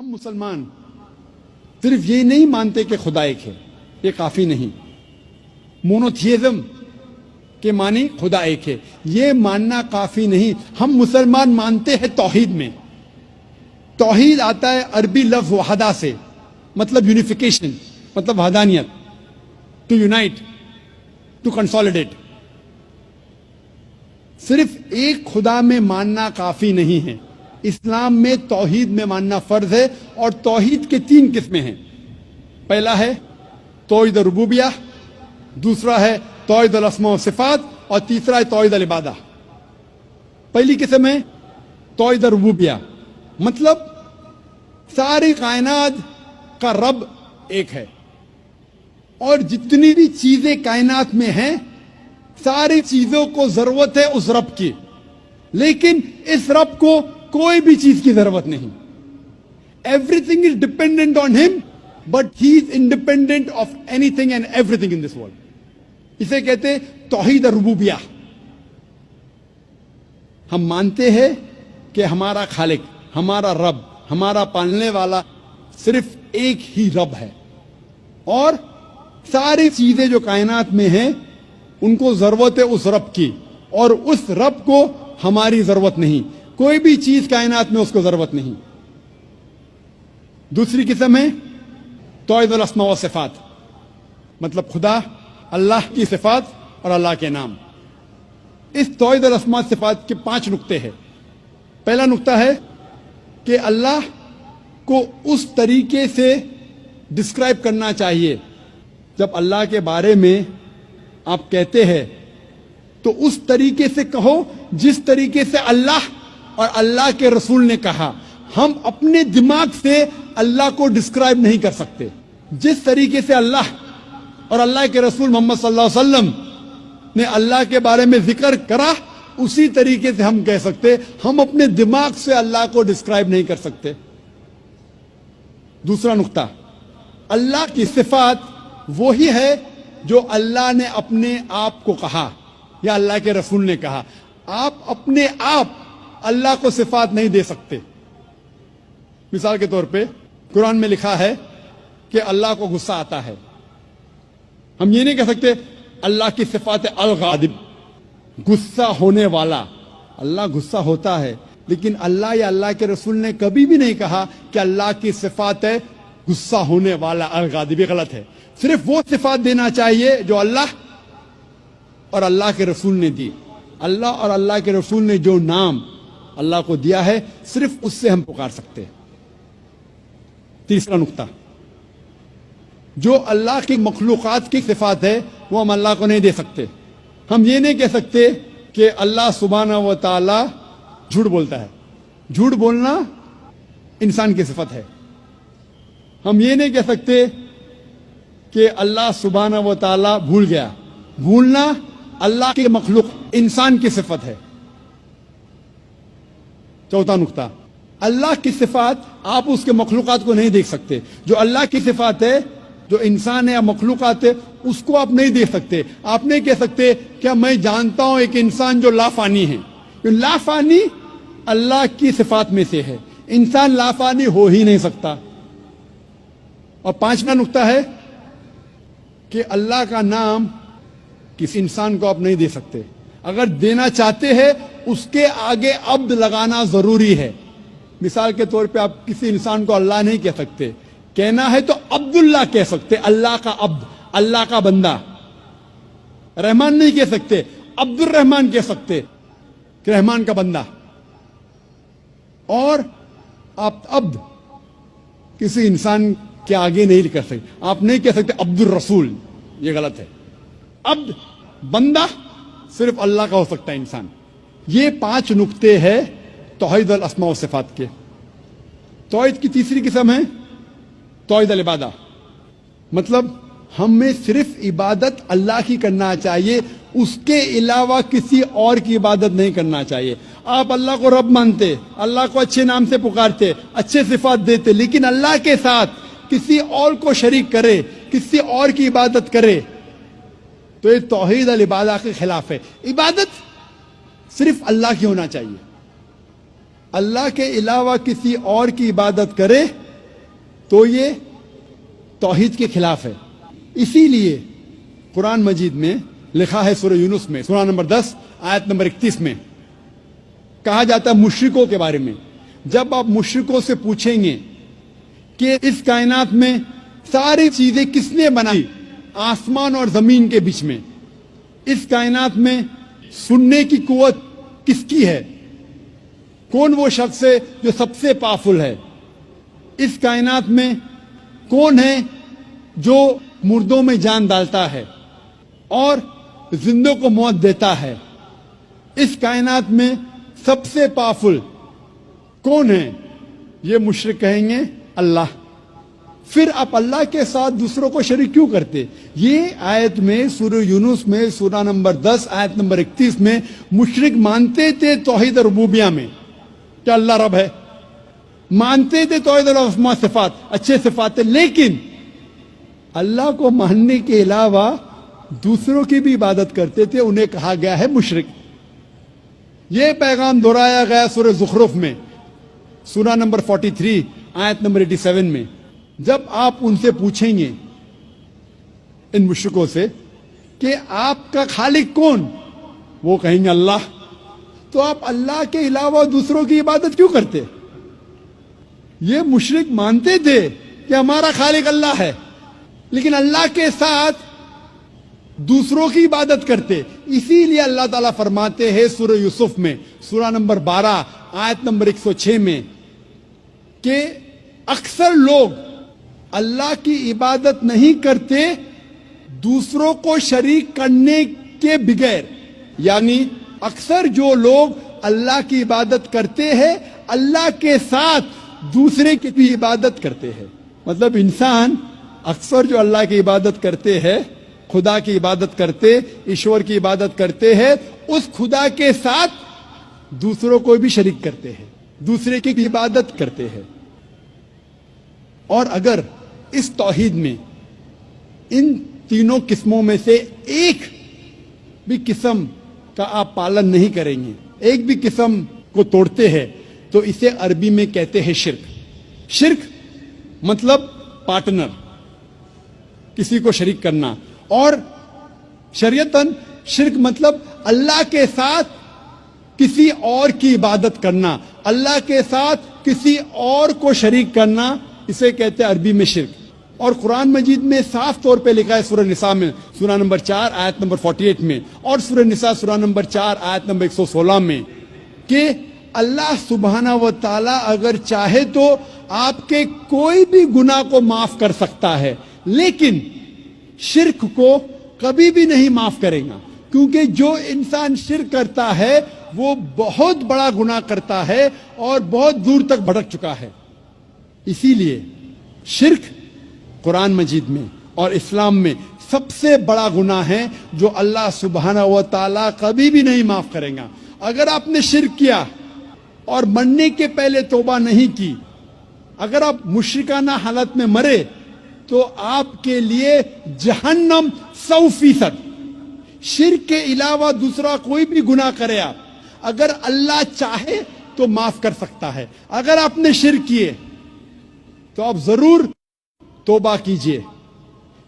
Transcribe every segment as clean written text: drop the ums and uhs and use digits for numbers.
ہم مسلمان صرف یہ نہیں مانتے کہ خدا ایک ہے، یہ کافی نہیں۔ مونوتھیزم کے معنی خدا ایک ہے، یہ ماننا کافی نہیں۔ ہم مسلمان مانتے ہیں توحید میں۔ توحید آتا ہے عربی لفظ وحدہ سے، مطلب یونیفیکیشن، مطلب وحدانیت، ٹو یونائٹ، ٹو کنسولیڈیٹ۔ صرف ایک خدا میں ماننا کافی نہیں ہے۔ اسلام میں توحید میں ماننا فرض ہے، اور توحید کے 3 قسمیں ہیں۔ پہلا ہے توحید ربوبیہ، دوسرا ہے توحید الاسماء و صفات، اور تیسرا ہے توحید العبادہ۔ پہلی قسم ہے توحید ربوبیہ، مطلب ساری کائنات کا رب ایک ہے، اور جتنی بھی چیزیں کائنات میں ہیں ساری چیزوں کو ضرورت ہے اس رب کی، لیکن اس رب کو کوئی بھی چیز کی ضرورت نہیں۔ Everything is dependent on him, but he is independent of anything and everything in this world. اسے کہتے توحید ربوبیہ۔ ہم مانتے ہیں کہ ہمارا خالق، ہمارا رب، ہمارا پالنے والا صرف ایک ہی رب ہے، اور ساری چیزیں جو کائنات میں ہیں ان کو ضرورت ہے اس رب کی، اور اس رب کو ہماری ضرورت نہیں۔ کوئی بھی چیز کائنات میں اس کو ضرورت نہیں۔ دوسری قسم ہے توحید الاسماء و صفات، مطلب خدا، اللہ کی صفات اور اللہ کے نام۔ اس توحید الاسماء و صفات کے 5 نقطے ہیں۔ پہلا نقطہ ہے کہ اللہ کو اس طریقے سے ڈسکرائب کرنا چاہیے، جب اللہ کے بارے میں آپ کہتے ہیں تو اس طریقے سے کہو جس طریقے سے اللہ اور اللہ کے رسول نے کہا۔ ہم اپنے دماغ سے اللہ کو ڈسکرائب نہیں کر سکتے۔ جس طریقے سے اللہ اور اللہ کے رسول محمد صلی اللہ علیہ وسلم نے اللہ کے بارے میں ذکر کرا، اسی طریقے سے ہم کہہ سکتے۔ ہم اپنے دماغ سے اللہ کو ڈسکرائب نہیں کر سکتے۔ دوسرا نقطہ، اللہ کی صفات وہی ہے جو اللہ نے اپنے آپ کو کہا یا اللہ کے رسول نے کہا۔ آپ اپنے آپ اللہ کو صفات نہیں دے سکتے۔ مثال کے طور پہ قرآن میں لکھا ہے کہ اللہ کو غصہ آتا ہے۔ ہم یہ نہیں کہہ سکتے اللہ کی صفات الغاضب، غصہ ہونے والا۔ اللہ غصہ ہوتا ہے، لیکن اللہ یا اللہ کے رسول نے کبھی بھی نہیں کہا کہ اللہ کی صفات ہے غصہ ہونے والا الغاضب۔ یہ غلط ہے۔ صرف وہ صفات دینا چاہیے جو اللہ اور اللہ کے رسول نے دی۔ اللہ اور اللہ کے رسول نے جو نام اللہ کو دیا ہے، صرف اس سے ہم پکار سکتے ہیں۔ تیسرا نقطہ، جو اللہ کی مخلوقات کی صفات ہے وہ ہم اللہ کو نہیں دے سکتے۔ ہم یہ نہیں کہہ سکتے کہ اللہ سبحانہ و تعالی جھوٹ بولتا ہے۔ جھوٹ بولنا انسان کی صفت ہے۔ ہم یہ نہیں کہہ سکتے کہ اللہ سبحانہ و تعالی بھول گیا۔ بھولنا اللہ کی مخلوق انسان کی صفت ہے۔ چوتھا نقطہ، اللہ کی صفات آپ اس کے مخلوقات کو نہیں دیکھ سکتے۔ جو اللہ کی صفات ہے، جو انسان ہے یا مخلوقات ہے، اس کو آپ نہیں دیکھ سکتے۔ آپ نہیں کہہ سکتے کہ میں جانتا ہوں ایک انسان جو لافانی ہے۔ لافانی اللہ کی صفات میں سے ہے، انسان لافانی ہو ہی نہیں سکتا۔ اور 5واں نقطہ ہے کہ اللہ کا نام کسی انسان کو آپ نہیں دے سکتے۔ اگر دینا چاہتے ہیں اس کے آگے عبد لگانا ضروری ہے۔ مثال کے طور پہ آپ کسی انسان کو اللہ نہیں کہہ سکتے، کہنا ہے تو عبداللہ کہہ سکتے، اللہ کا عبد، اللہ کا بندہ۔ رحمان نہیں کہہ سکتے، عبد الرحمان کہہ سکتے کہ رحمان کا بندہ۔ اور آپ عبد کسی انسان کے آگے نہیں کر سکتے۔ آپ نہیں کہہ سکتے عبد الرسول، یہ غلط ہے۔ عبد، بندہ صرف اللہ کا ہو سکتا ہے، انسان۔ یہ 5 نقطے ہیں توحید الاسماء و صفات کے۔ توحید کی تیسری قسم ہے توحید العبادہ، مطلب ہمیں صرف عبادت اللہ کی کرنا چاہیے، اس کے علاوہ کسی اور کی عبادت نہیں کرنا چاہیے۔ آپ اللہ کو رب مانتے، اللہ کو اچھے نام سے پکارتے، اچھے صفات دیتے، لیکن اللہ کے ساتھ کسی اور کو شریک کرے، کسی اور کی عبادت کرے تو یہ توحید العبادہ کے خلاف ہے۔ عبادت صرف اللہ کی ہونا چاہیے۔ اللہ کے علاوہ کسی اور کی عبادت کرے تو یہ توحید کے خلاف ہے. اسی لیے قرآن مجید میں لکھا ہے سورہ یونس میں سورہ نمبر 10 آیت نمبر 31 میں کہا جاتا ہے مشرکوں کے بارے میں، جب آپ مشرکوں سے پوچھیں گے کہ اس کائنات میں ساری چیزیں کس نے بنائی، آسمان اور زمین کے بیچ میں، اس کائنات میں سننے کی قوت کس کی ہے، کون وہ شخص ہے جو سب سے پاورفل ہے، اس کائنات میں کون ہے جو مردوں میں جان ڈالتا ہے اور زندوں کو موت دیتا ہے، اس کائنات میں سب سے پاورفل کون ہے، یہ مشرک کہیں گے اللہ. پھر آپ اللہ کے ساتھ دوسروں کو شریک کیوں کرتے؟ یہ آیت میں سورہ یونس میں سورہ نمبر 10 آیت نمبر 31 میں مشرک مانتے تھے توحید ربوبیہ میں کہ اللہ رب ہے، مانتے تھے توحید الاسماء صفات، اچھے صفات، لیکن اللہ کو ماننے کے علاوہ دوسروں کی بھی عبادت کرتے تھے، انہیں کہا گیا ہے مشرک. یہ پیغام دہرایا گیا سورہ زخرف میں سورہ نمبر 43 آیت نمبر 87 میں. جب آپ ان سے پوچھیں گے ان مشرکوں سے کہ آپ کا خالق کون، وہ کہیں گے اللہ، تو آپ اللہ کے علاوہ دوسروں کی عبادت کیوں کرتے؟ یہ مشرک مانتے تھے کہ ہمارا خالق اللہ ہے، لیکن اللہ کے ساتھ دوسروں کی عبادت کرتے. اسی لیے اللہ تعالیٰ فرماتے ہیں سورہ یوسف میں سورہ نمبر 12 آیت نمبر 106 میں کہ اکثر لوگ اللہ کی عبادت نہیں کرتے دوسروں کو شریک کرنے کے بغیر. یعنی اکثر جو لوگ اللہ کی عبادت کرتے ہیں اللہ کے ساتھ دوسرے کی بھی عبادت کرتے ہیں. مطلب انسان اکثر جو اللہ کی عبادت کرتے ہیں، خدا کی عبادت کرتے، ایشور کی عبادت کرتے ہیں، اس خدا کے ساتھ دوسروں کو بھی شریک کرتے ہیں، دوسرے کی عبادت کرتے ہیں. اور اگر اس توحید میں ان تینوں قسموں میں سے ایک بھی قسم کا آپ پالن نہیں کریں گے، ایک بھی قسم کو توڑتے ہیں، تو اسے عربی میں کہتے ہیں شرک. شرک مطلب پارٹنر، کسی کو شریک کرنا، اور شریعتاً شرک مطلب اللہ کے ساتھ کسی اور کی عبادت کرنا، اللہ کے ساتھ کسی اور کو شریک کرنا، اسے کہتے ہیں عربی میں شرک. اور قرآن مجید میں صاف طور پہ لکھا ہے سورہ نساء میں سورہ نمبر 4 آیت نمبر 48 میں اور سورہ نساء سورہ نمبر 4 آیت نمبر 116 میں کہ اللہ سبحانہ و تعالی اگر چاہے تو آپ کے کوئی بھی گناہ کو معاف کر سکتا ہے، لیکن شرک کو کبھی بھی نہیں معاف کرے گا، کیونکہ جو انسان شرک کرتا ہے وہ بہت بڑا گناہ کرتا ہے اور بہت دور تک بھٹک چکا ہے. اسی لیے شرک قرآن مجید میں اور اسلام میں سب سے بڑا گناہ ہے جو اللہ سبحانہ و تعالیٰ کبھی بھی نہیں معاف کرے گا. اگر آپ نے شرک کیا اور مرنے کے پہلے توبہ نہیں کی، اگر آپ مشرکانہ حالت میں مرے تو آپ کے لیے جہنم 100%. شرک کے علاوہ دوسرا کوئی بھی گناہ کرے، آپ اگر اللہ چاہے تو معاف کر سکتا ہے. اگر آپ نے شرک کیے تو آپ ضرور توبہ کیجئے،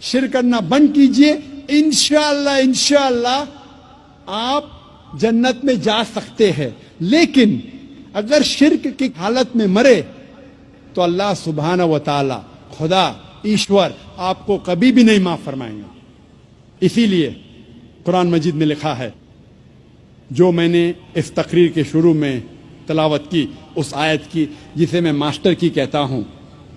شرک کرنا بند کیجئے، انشاءاللہ آپ جنت میں جا سکتے ہیں. لیکن اگر شرک کی حالت میں مرے تو اللہ سبحانہ و تعالی، خدا ایشور، آپ کو کبھی بھی نہیں معاف فرمائیں گے. اسی لیے قرآن مجید میں لکھا ہے، جو میں نے اس تقریر کے شروع میں تلاوت کی، اس آیت کی جسے میں ماسٹر کی کہتا ہوں،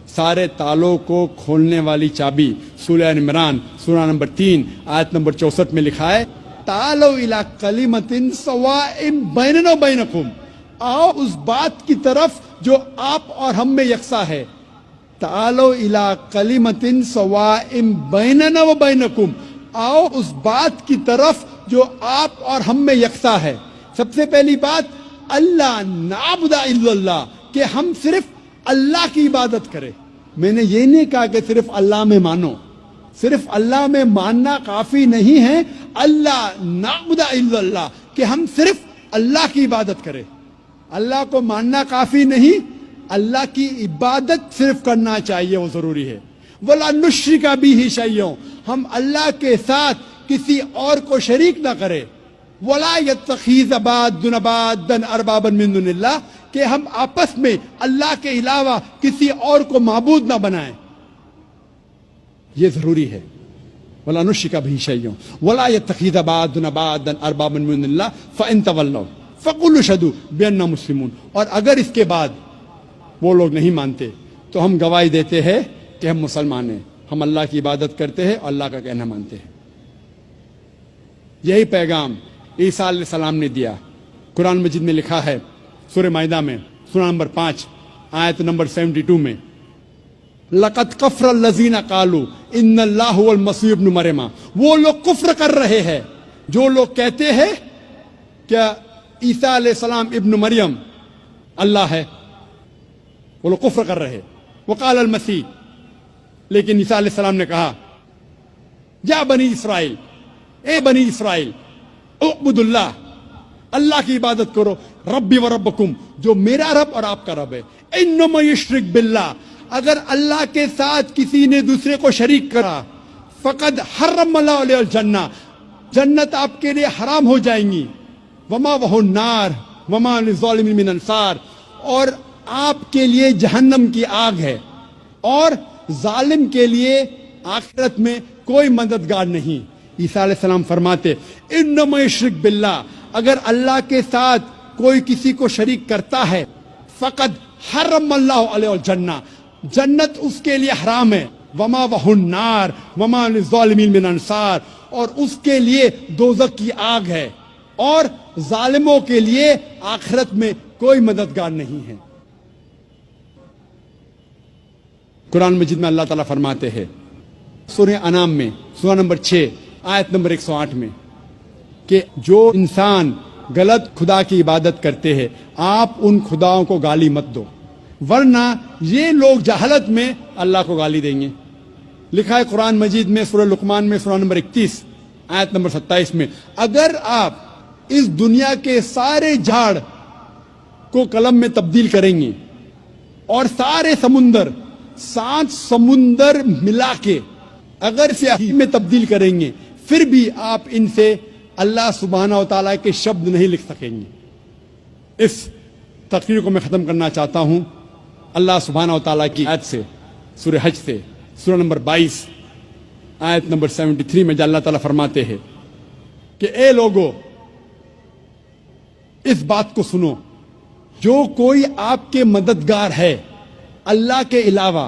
سارے تالوں کو کھولنے والی چابی، سورہ عمران سورہ نمبر 3 آیت نمبر 64 میں لکھا ہے، تعالوا الی کلمۃ سواء بیننا و بینکم، آؤ اس بات کی طرف جو آپ اور ہم میں یکساں ہے. تعالوا الی کلمۃ سواء بیننا و بینکم، آؤ اس بات کی طرف جو آپ اور ہم میں یکساں ہے. سب سے پہلی بات، اللہ نعبد الا اللہ، کہ ہم صرف اللہ کی عبادت کریں. میں نے یہ نہیں کہا کہ صرف اللہ میں مانو، صرف اللہ میں ماننا کافی نہیں ہے. اللہ نعبد الا اللہ، کہ ہم صرف اللہ کی عبادت کریں. اللہ کو ماننا کافی نہیں، اللہ کی عبادت صرف کرنا چاہیے، وہ ضروری ہے۔ وَلَا نُشْرِكَ بِهِ شَيْئًا، ہم اللہ کے ساتھ کسی اور کو شریک نہ کرے۔ وَلَا يَتَّخِذَ بَعْضُنَا بَعْضًا أَرْبَابًا مِّن دُونِ اللَّهِ، کہ ہم آپس میں اللہ کے علاوہ کسی اور کو معبود نہ بنائیں، یہ ضروری ہے۔ وَلَا نُشْرِكَ بِهِ شَيْئًا وَلَا يَتَّخِذَ بَعْضُنَا بَعْضًا أَرْبَابًا مِّن دُونِ اللَّهِ فَإِن تَوَلَّوْا فَقُولُوا اشْهَدُوا بِأَنَّا مُسْلِمُونَ، اور اگر اس کے بعد وہ لوگ نہیں مانتے تو ہم گواہی دیتے ہیں کہ ہم مسلمان ہیں، ہم اللہ کی عبادت کرتے ہیں اور اللہ کا کہنا مانتے ہیں۔ یہی پیغام عیسیٰ علیہ السلام نے دیا۔ قرآن مجید میں لکھا ہے سورہ مائدہ میں، سورہ نمبر 5 آیت نمبر 72 میں، لَقَدْ كَفَرَ الَّذِينَ قَالُوا إِنَّ اللَّهَ هُوَ الْمَسِيحُ ابْنُ مَرْيَمَ، وہ لوگ کفر کر رہے ہیں جو لوگ کہتے ہیں کہ عیسیٰ علیہ السلام ابن مریم اللہ ہے، وہ لوگ کفر کر رہے۔ وقال المسیح، لیکن عیسیٰ علیہ السلام نے کہا یا بنی اسرائیل، اے بنی اسرائیل، اعبدوا اللہ، اللہ کی عبادت کرو، ربی و ربکم، جو میرا رب اور آپ کا رب ہے۔ انما یشرک باللہ، اگر اللہ کے ساتھ کسی نے دوسرے کو شریک کرا، فقد حرم اللہ علیہ الجنہ، جنت آپ کے لیے حرام ہو جائیں گی، وما وہو النار وما للظالمین من انصار، اور آپ کے لیے جہنم کی آگ ہے اور ظالم کے لیے آخرت میں کوئی مددگار نہیں۔ عیسیٰ علیہ السلام فرماتے انما یشرک باللہ، اگر اللہ کے ساتھ کوئی کسی کو شریک کرتا ہے، فقد حرم اللہ علیہ الجنہ، جنت اس کے لیے حرام ہے، وما وہو النار وما للظالمین من انصار، اور اس کے لیے دوزخ کی آگ ہے اور ظالموں کے لیے آخرت میں کوئی مددگار نہیں ہے۔ قرآن مجید میں اللہ تعالیٰ فرماتے ہیں سورہ انعام میں، سورہ نمبر 6 آیت نمبر 108 میں، کہ جو انسان غلط خدا کی عبادت کرتے ہیں آپ ان خداؤں کو گالی مت دو، ورنہ یہ لوگ جہالت میں اللہ کو گالی دیں گے۔ لکھا ہے قرآن مجید میں سورہ لقمان میں، سورہ نمبر 31 آیت نمبر 27 میں، اگر آپ اس دنیا کے سارے جھاڑ کو قلم میں تبدیل کریں گے اور سارے سمندر 7 سمندر ملا کے اگر سیاہی میں تبدیل کریں گے، پھر بھی آپ ان سے اللہ سبحانہ و تعالیٰ کے شبد نہیں لکھ سکیں گے۔ اس تقریر کو میں ختم کرنا چاہتا ہوں اللہ سبحانہ و تعالیٰ کی آیت سے، سورہ حج سے، سورہ نمبر 22 آیت نمبر 73 میں، جہاں اللہ تعالیٰ فرماتے ہیں کہ اے لوگو اس بات کو سنو، جو کوئی آپ کے مددگار ہے اللہ کے علاوہ،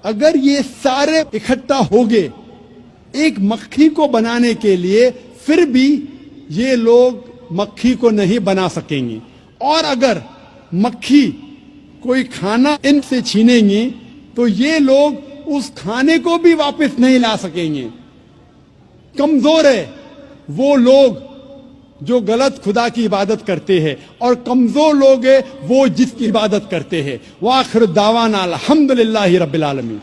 اگر یہ سارے اکٹھا ہو گئے ایک مکھی کو بنانے کے لیے، پھر بھی یہ لوگ مکھی کو نہیں بنا سکیں گے، اور اگر مکھی کوئی کھانا ان سے چھینیں گے تو یہ لوگ اس کھانے کو بھی واپس نہیں لا سکیں گے۔ کمزور ہے وہ لوگ جو غلط خدا کی عبادت کرتے ہیں، اور کمزور لوگ ہیں وہ جس کی عبادت کرتے ہیں۔ وآخر دعوانا الحمدللہ رب العالمین۔